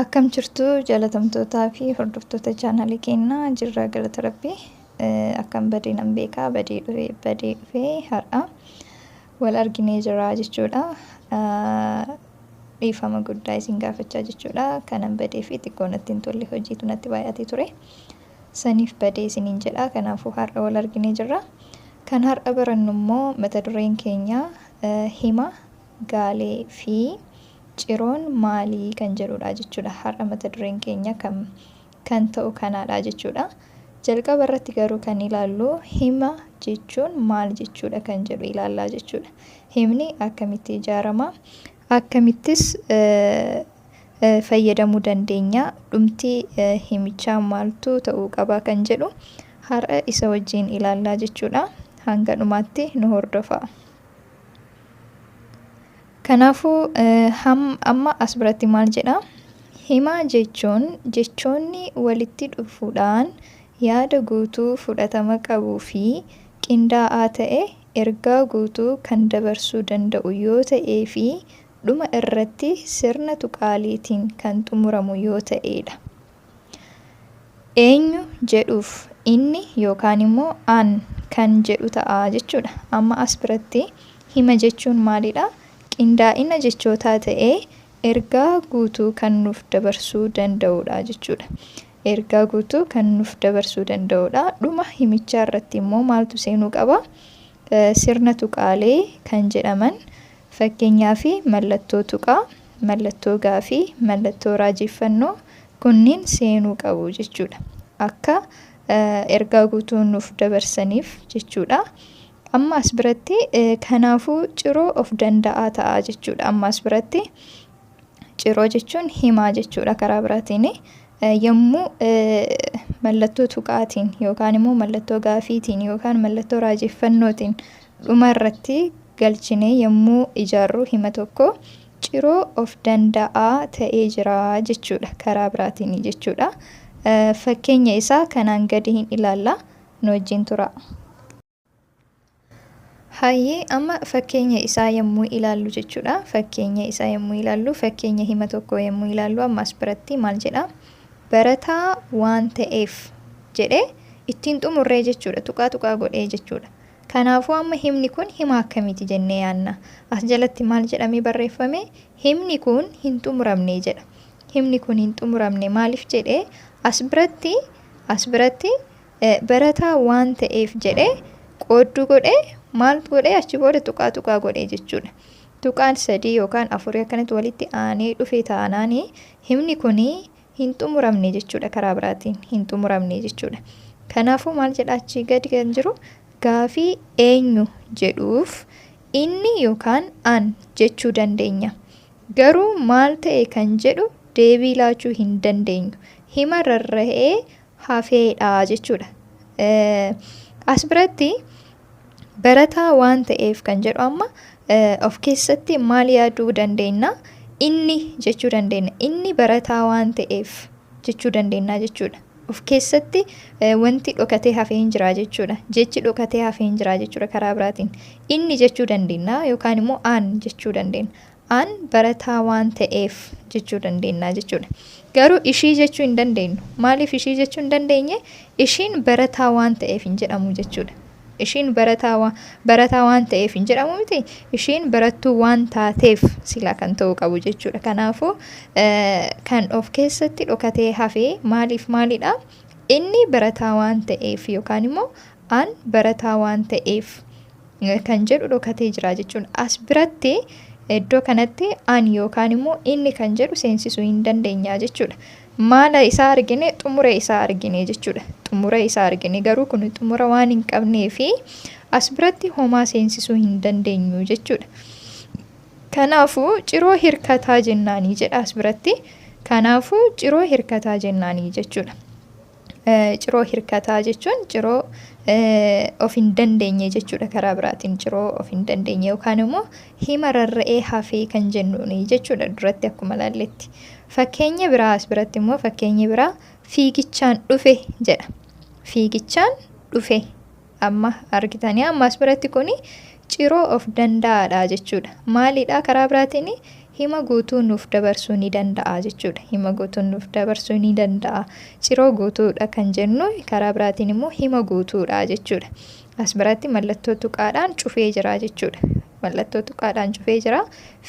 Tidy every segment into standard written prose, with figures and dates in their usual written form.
Akkam jirtu jaalatamtootaa fi hordoftoota chaanalii keenyaa jirra galata rabbii. Akkam badii nan beekaa badii dhufee har'a wal arginee jira jechuudha. Dhiifama guddaa isin gaafachaa jechuudha. Kanan badee fi xiqqoo natti hin tolle hojiitu natti baay'atee ture. Saniif badee isiniin jedha. Kanaafuu har'a wal arginee jirra. Kan har'a barannu immoo mata dureen keenya hima gaalee fi ciroon maalii kan jedhudha jechuudha. Har'a mata dureen keenya kan ta'u kanaadha jechuudha. Jalqaba irratti garuu kan ilaallu hima jechuun maal jechuudha kan jedhu ilaallaa jechuudha. Himni akkamitti ijaarama? Akkamittis fayyadamuu dandeenya? Dhumti himichaa maaltu ta'uu qaba kan jedhu har'a isa wajjin ilaallaa jechuudha. Hanga dhumaatti nu hordofaa. Kanaafuu amma as biratti maal jedha? Hima jechuun jechoonni walitti dhufuudhaan yaada guutuu fudhatama qabuu fi qindaa'aa ta'e ergaa guutuu kan dabarsuu danda'u yoo ta'ee fi dhuma irratti sirna tuqaaliitiin kan xumuramu yoo ta'edha. Eenyu jedhuuf inni yookaan immoo an kan jedhu ta'a jechuudha. Amma as biratti hima jechuun maalidha? Qindaa'ina jechootaa ta'ee ergaa guutuu kan nuuf dabarsuu danda'udha jechuudha. Ergaa guutuu kan nuuf dabarsuu danda'udha. Dhuma himichaa irratti immoo maaltu seenuu qaba? Sirna tuqaalee kan jedhaman fakkeenyaa fi mallattoo tuqaa, mallattoo gaafii, mallattoo raajeffannoo kunniin seenuu qabu jechuudha. Akka ergaa guutuu nuuf dabarsaniif jechuudha. Amma as biratti kanaafuu ciroo of danda'aa ta'a jechuudha. Amma as biratti ciroo jechuun himaa jechuudha karaa biraatiin. Yommuu mallattoo tuqaatiin yookaan immoo mallattoo gaafiitiin yookaan mallattoo raajeffannootiin dhuma irratti galchinee yommuu ijaarru hima tokko ciroo of danda'aa ta'ee jira jechuudha karaa biraatiin jechuudha. Fakkeenya isaa kanaan gadi hin ilaalla nu wajjin tura. Hayyee amma fakkeenya isaa yommuu ilaallu jechuudha. Fakkeenya isaa yommuu ilaallu fakkeenya hima tokko yommuu ilaallu amma as biratti maal jedha? Barataa waan ta'eef jedhee ittiin xumurree jechuudha. Tuqaa godhee jechuudha. Kanaafuu amma himni kun hima akkamiiti jennee yaanna? As jalatti maal jedhamee barreeffame? Himni kun hin xumuramne jedha. Himni kun hin xumuramne maaliif jedhee as biratti barataa waan ta'eef jedhee qoodduu godhee maal godhee achi booda tuqaa godhee jechuudha. Tuqaan 3 yookaan 4 akkanatti walitti aanee dhufee taanaanii himni kun hin xumuramne jechuudha karaa biraatiin hin xumuramne jechuudha. Kanaafuu maal jedha achi gadi kan jiru? Gaafii eenyu jedhuuf inni yookaan an jechuu dandeenya. Garuu maal ta'e kan jedhu deebii laachuu hin dandeenyu. Hima rarra'ee hafeedha jechuudha. As biratti barataa waan ta'eef kan jedhu amma of keessatti maal yaaduu dandeenya? Inni jechuu dandeenya. Inni barataa waan ta'eef jechuu dandeenya jechuudha. Of keessatti wanti dhokatee hafee hin jira jechuudha. Jechi dhokatee hafee hin jira jechuudha karaa biraatiin. Inni jechuu dandeenya yookaan immoo an jechuu dandeenya. An barataa waan ta'eef jechuu dandeenya jechuudha. Garuu ishii jechuu hin dandeenyu. Maaliif ishii jechuu hin dandeenye? Ishiin barataa waan ta'eef hin jedhamu jechuudha. Ishiin barataa waan ta'eef hin jedhamu miti. Ishiin barattuu waan taateef silaa kan ta'uu qabu jechuudha. Kanaafuu kan of keessatti dhokatee hafee maalidha? Inni barataa waan ta'eef yookaan immoo an barataa waan ta'eef kan jedhu dhokatee jira jechuudha. As biratti iddoo kanatti an yookaan immoo inni kan jedhu seensisuu hin dandeenya jechuudha. Maala isaa argine xumura isaa argine jechuudha. Xumura isaa argine garuu kun xumura waan hin qabnee fi as biratti homaa seensisuu hin dandeenyu jechuudha. Kanaafuu ciroo hirkataa jennaanii jedha as biratti. Kanaafuu ciroo hirkataa jennaanii jechuudha. Ciroo hirkataa jechuun ciroo of hin dandeenye jechuudha karaa biraatiin ciroo of hin dandeenye yookaan immoo hima rarra'ee hafee kan jennuuni jechuudha duratti akkuma laalletti. Fakkeenya biraa as biratti immoo fakkeenya biraa fiigichaan dhufe jedha. Fiigichaan dhufe amma argitanii amma as biratti kuni ciroo of danda'aadha jechuudha. Maalidha karaa biraatiin hima guutuu nuuf dabarsuu ni danda'a jechuudha. Hima guutuu nuuf dabarsuu ni danda'a. Ciroo guutuudha kan jennu karaa biraatiin immoo hima guutuudha jechuudha. As biratti mallattoo tuqaadhaan cufee jira jechuudha. Mallattoo tuqaadhaan cufee jira.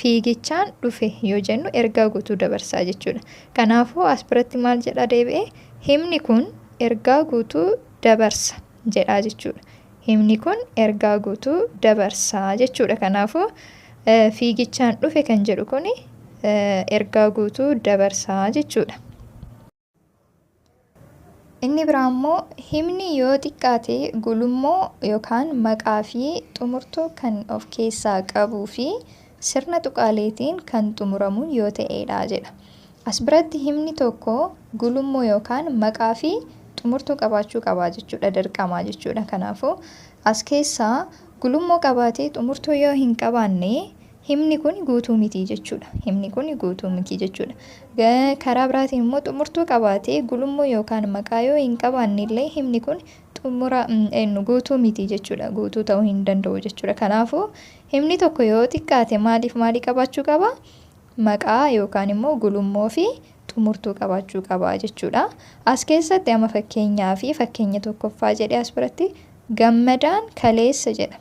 Fiigichaan dhufe yoo jennu ergaa guutuu dabarsaa jechuudha. Kanaafuu as biratti maal jedha deebi'ee himni kun ergaa guutuu dabarsa jedha jechuudha. Himni kun ergaa guutuu dabarsaa jechuudha. Kanaafuu fiigichaan dhufe kan jedhu kun ergaa guutuu dabarsaa jechuudha. Inni biraa immoo himni yoo xiqqaate gulummoo yookaan maqaa fi xumurtuu kan of keessaa qabuu fi sirna tuqaaleetiin kan xumuramu yoo ta'edha jedha. As biratti himni tokko gulummoo yookaan maqaa fi xumurtuu qabaachuu qabaa jechuudha. Dirqamaa jechuudha. Kanaafuu as keessaa gulummoo qabaatee xumurtuu yoo hin qabaanne himni kun guutuu miti jechuudha. Himni kun guutuu miti jechuudha. Karaa biraatiin immoo xumurtuu qabaatee gulummoo yookaan maqaa yoo hin qabaanne illee himni kun guutuu miti jechuudha. Guutuu ta'uu hin danda'u jechuudha. Kanaafuu himni tokko yoo xiqqaate maalii qabaachuu qaba? Maqaa yookaan immoo gulummoo fi xumurtuu qabaachuu qaba jechuudha. As keessatti amma fakkeenya tokkoffaa jedhee as biratti gammadaan kaleessa jedha.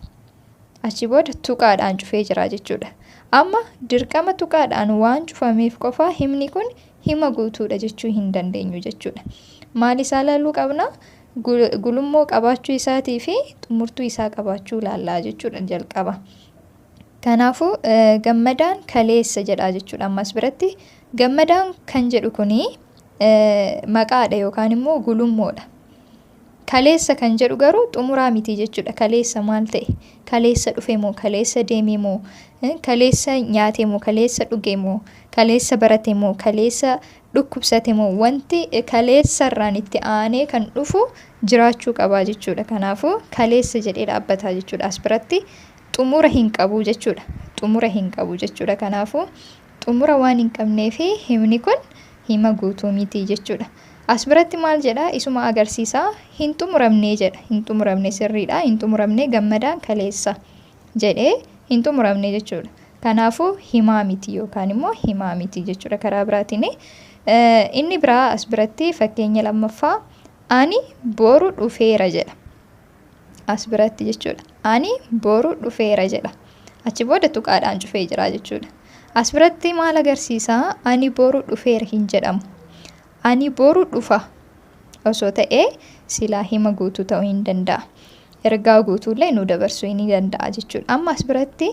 Achi booda tuqaadhaan cufee jira jechuudha. Amma dirqama tuqaadhaan waan cufameef qofa himni kun hima guutuudha jechuu hin dandeenyu jechuudha. Maal isaa ilaaluu qabna? Gulummoo qabaachuu isaatii fi xumurtuu isaa qabaachuu ilaallaa jechuudha jalqaba. Kanaafuu gammadaan kaleessa jedha jechuudha. Ammas biratti gammadaan kan jedhu kuni maqaadha yookaan immoo gulummoodha. Kaleessa kan jedhu garuu xumuraa miti jechuudha. Kaleessa maal ta'e? Kaleessa dhufe moo? Kaleessa deeme moo? Kaleessa nyaate moo? Kaleessa dhuge moo? Kaleessa barate moo? Kaleessa dhukkubsate moo? Wanti kaleessarraan itti aanee kan dhufu jiraachuu qabaa jechuudha. Kanaafuu kaleessa jedhee dhaabbataa jechuudha. As biratti xumura hin qabu jechuudha. Xumura hin qabu jechuudha. Kanaafuu xumura waan hin qabneef himni kun hima guutuu miti jechuudha. As biratti maal jedha? Isuma agarsiisaa hin xumuramne jedha. Hin xumuramne sirriidha. Hin xumuramne gammadaan kaleessa jedhee hin xumuramne jechuudha. Kanaafuu himaa miti yookaan immoo himaa miti jechuudha karaa biraatiin. Inni biraa as biratti fakkeenya lammaffaa ani boru dhufeera jedha. As biratti jechuudha. Ani boru dhufeera jedha. Achi booda tuqaadhaan cufee jira jechuudha. As biratti maal agarsiisaa? Ani boru dhufeera hin jedhamu. Ani boru dhufa osoo ta'ee silaa hima guutuu ta'uu hin danda'a. Ergaa guutuullee nu dabarsuu ni danda'a jechuudha. Amma as biratti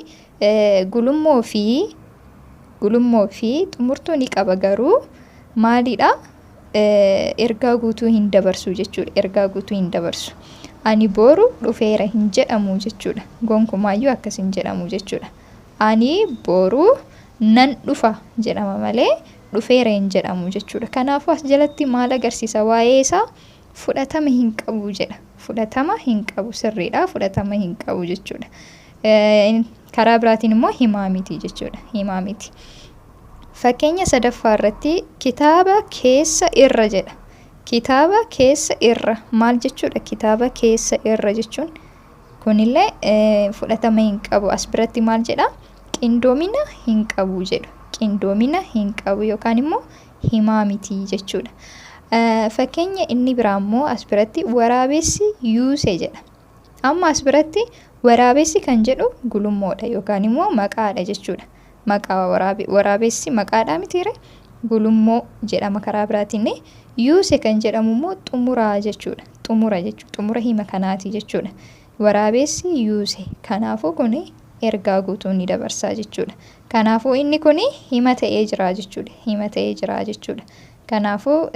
gulummoo fi xumurtuu ni qaba garuu maalidha? Ergaa guutuu hin dabarsu jechuudha. Ergaa guutuu hin dabarsu. Ani boru dhufeera hin jedhamu jechuudha. Gonkumaayyuu akkas hin jedhamu jechuudha. Ani boru nan dhufa jedhama malee dhufeera hin jedhamu jechuudha. Kanaafuu as jalatti maal agarsiisa? Waa'ee isaa fudhatama hin qabu jedha. Fudhatama hin qabu sirriidha. Fudhatama hin qabu jechuudha. Karaa biraatiin immoo himaa miti jechuudha. Himaa miti. Fakkeenya sadaffaa irratti kitaaba keessa irra jedha. Kitaaba keessa irra maal jechuudha? Kitaaba keessa irra jechuun kunillee fudhatama hin qabu. As biratti maal jedha? Qindoomina hin qabu jedha. Qindoomina hin qabu yookaan immoo himaa miti jechuudha. Fakkeenya inni biraa immoo as biratti waraabessi yuuse jedha. Amma as biratti waraabessi kan jedhu gulummoodha yookaan immoo maqaadha jechuudha. Maqaa waraabessi maqaadha mitiire gulummoo jedhama karaa biraatiin. Yuuse kan jedhamu immoo xumuraa jechuudha. Xumura jechuudha. Xumura hima kanaati jechuudha. Waraabessi yuuse. Kanaafuu kun ergaa guutuu ni dabarsaa jechuudha. Kanaafuu inni kun hima ta'ee jira jechuudha. Hima ta'ee jira jechuudha. Kanaafuu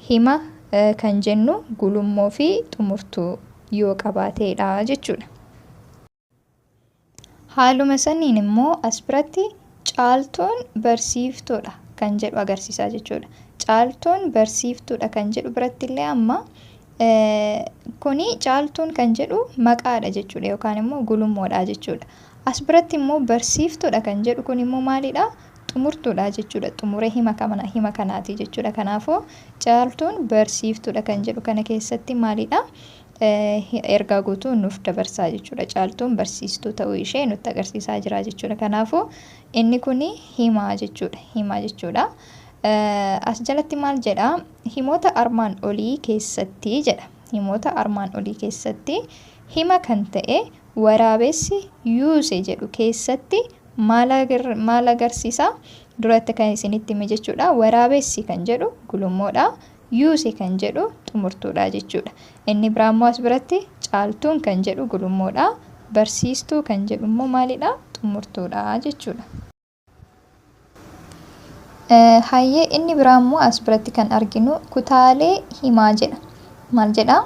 hima kan jennu gulummoo fi xumurtuu yoo qabaateedha jechuudha. Haaluma saniin immoo as biratti caaltuun barsiiftuudha kan jedhu agarsiisaa jechuudha. Caaltuun barsiiftuudha kan jedhu biratti illee amma kuni caaltuun kan jedhu maqaadha jechuudha yookaan immoo gulummoodha jechuudha. As biratti immoo barsiiftuudha kan jedhu kun immoo maalidha? Xumurtuudha jechuudha. Xumura hima kanaati jechuudha. Kanaafuu caaltuun barsiiftuudha kan jedhu kana keessatti maalidha? ergaa guutuu nuuf dabarsaa jechuudha. Caaltuun barsiistuu ta'uu ishee nutti agarsiisaa jira jechuudha. Kanaafuu inni kun himaa jechuudha. Himaa jechuudha. As jalatti maal jedha? Himoota armaan olii keessatti jedha. Himoota armaan olii keessatti hima kan ta'e waraabessi yuuse jedhu keessatti maal agarsiisa? Duratti kan isinitti hime jechuudha. Waraabessi kan jedhu gulummoodha. Yuuse kan jedhu xumurtuudha jechuudha. Inni biraammoo as biratti caaltuun kan jedhu gulummoodha. Barsiistuu kan jedhu immoo maalidha? Xumurtuudha jechuudha. Hayyee inni biraammoo as biratti kan arginu kutaalee himaa jedha. Maal jedha?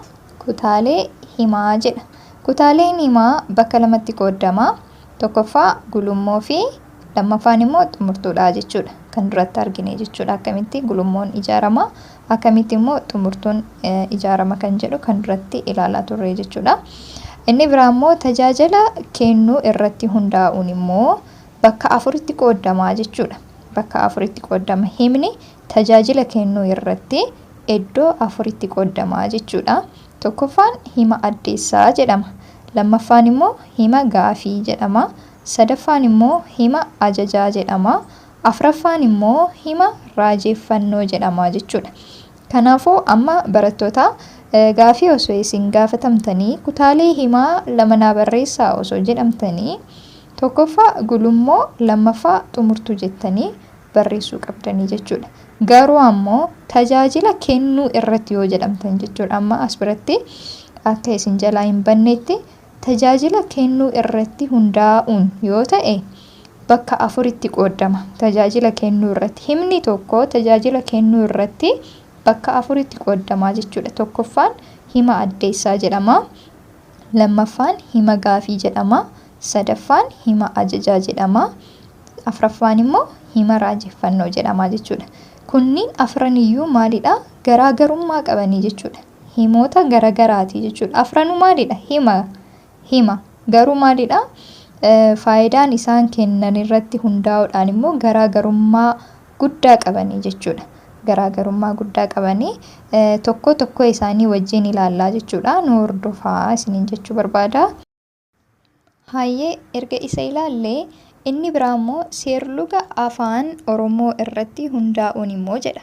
Kutaalee himaa jedha. Kutaaleen himaa bakka lamatti qoodama. Tokkoffaa gulummoo fi lammaffaan immoo xumurtuudha jechuudha. Kan duratti argine jechuudha. Akkamitti gulummoon ijaarama, akkamitti immoo xumurtuun ijaarama kan jedhu kan duratti ilaalaa turre jechuudha. Inni biraa immoo tajaajila kennuu irratti hundaa'uun immoo bakka afuritti qoodama jechuudha. Bakka afuritti qoodama. Himni tajaajila kennuu irratti iddoo afuritti qoodama jechuudha. Tokkoffaan hima addeessaa jedhama. Lammaffaan immoo hima gaafii jedhama. Sadaffaan immoo hima ajajaa jedhama. Afraffaan immoo hima raajeeffannoo jedhama jechuudha. Kanaafuu amma barattoota gaafii osoo isin gaafatamtanii kutaalee himaa lama naa barreessaa osoo jedhamtanii tokkoffaa gulummoo lammaffaa xumurtuu jettanii barreessuu qabdanii jechuudha. Garuu ammoo tajaajila kennuu irratti yoo jedhamtan jechuudha. Amma as biratti akka isin jalaa hin banneetti tajaajila kennuu irratti hundaa'uun yoo ta'e bakka afuritti qoodama. Tajaajila kennuu irratti himni tokko tajaajila kennuu irratti bakka afuritti qoodama jechuudha. Tokkoffaan hima addeessaa jedhama. Lammaffaan hima gaafii jedhama. Sadaffaan hima ajajaa jedhama. Afraffaan immoo hima raajeeffannoo jedhama jechuudha. Kunniin afran iyyuu maalidha? Garaagarummaa qabanii jechuudha. Himoota garaagaraati jechuudha. Afranuu maalidha? Hima. Garuu maalidha? Faayidaan isaan kennan irratti hundaa'uudhaan immoo garaagarummaa guddaa qabanii jechuudha. Garaagarummaa guddaa qabanii tokko isaanii wajjin ilaallaa jechuudha. Nu hordofaa isiniin jechuu barbaada. Hayyee erga isa ilaallee inni biraa immoo seerluga afaan Oromoo irratti hundaa'uun immoo jedha.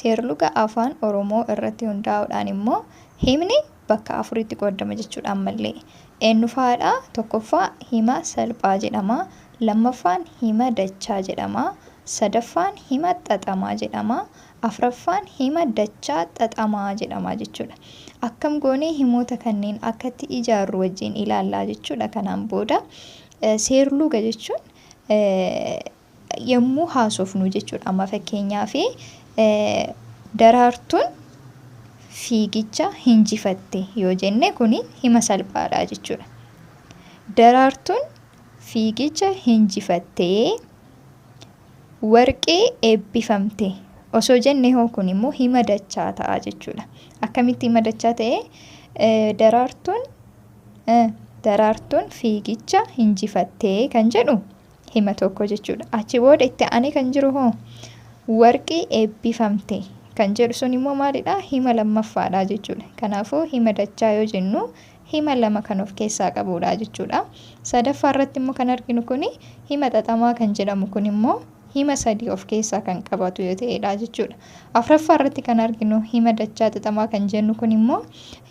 Seerluga afaan Oromoo irratti hundaa'uudhaan immoo himni bakka afuritti qoodama jechuudha. Ammallee eenyufaadha? Tokkoffaa hima salphaa jedhama. Lammaffaan hima dachaa jedhama. Sadaffaan hima xaxamaa jedhama. Afraffaan hima dachaa xaxamaa jedhama jechuudha. Akkam goonee himoota kanneen akkatti ijaarru wajjin ilaallaa jechuudha. Kanaan booda seerluga jechuun yommuu haasofnu jechuudha. Amma fakkeenyaaf daraartuun fiigicha hinjifatte yoo jenne kuni hima salphaadha jechuudha. Daraartuun fiigicha hinjifattee warqee eebbifamte osoo jenne hoo kun immoo hima dachaa ta'a jechuudha. Akkamitti hima dachaa ta'e? Daraartuun fiigicha hinjifattee kan jedhu hima tokko jechuudha. Achi booda itti aanee kan jiru hoo warqee eebbifamte kan jedhu sun immoo maalidha? Hima lammaffaadha jechuudha. Kanaafuu hima dachaa yoo jennu hima lama kan of keessaa qabudha jechuudha. Sadaffaa irratti immoo kan arginu kuni hima xaxamaa kan jedhamu kun immoo hima sadii of keessaa kan qabatu yoo ta'edha jechuudha. Afraffaa irratti kan arginu hima dachaa xaxamaa kan jennu kun immoo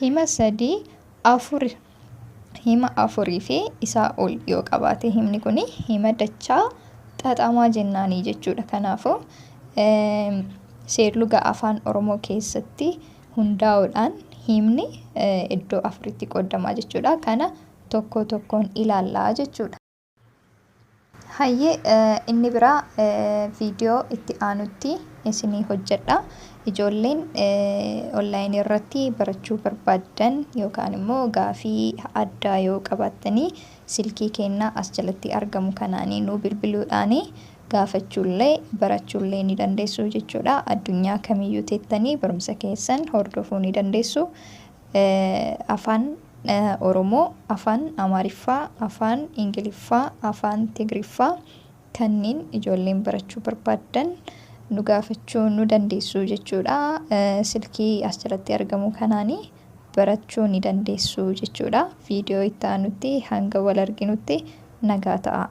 hima sadii hima afurii fi isaa ol yoo qabaate himni kuni hima dachaa xaxamaa jennaanii jechuudha. Kanaafuu seerluga afaan Oromoo keessatti hundaa'uudhaan himni iddoo afuritti qoodama jechuudha. Kana tokko tokkoon ilaallaa jechuudha. Hayyee inni biraa viidiyoo itti aanutti isinii hojjedha. Ijoolleen onlaayinii irratti barachuu barbaadan yookaan immoo gaafii addaa yoo qabaatanii silkii keenyaa as jalatti argamu kanaanii nu bilbiluudhaanii gaafachuullee barachuullee ni dandeessu jechuudha. Addunyaa kamiyyuu teettanii barumsa keessan hordofuu ni dandeessu. Afaan Oromoo, afaan Amaariffaa, afaan Ingiliffaa, afaan Tigiriffaa kanneen ijoolleen barachuu barbaadan nu gaafachuu nu dandeessu jechuudha. Silkii as jalatti argamu kanaanii barachuu ni dandeessu jechuudha. Viidiyoo itti aanutti hanga wal arginutti nagaa ta'a.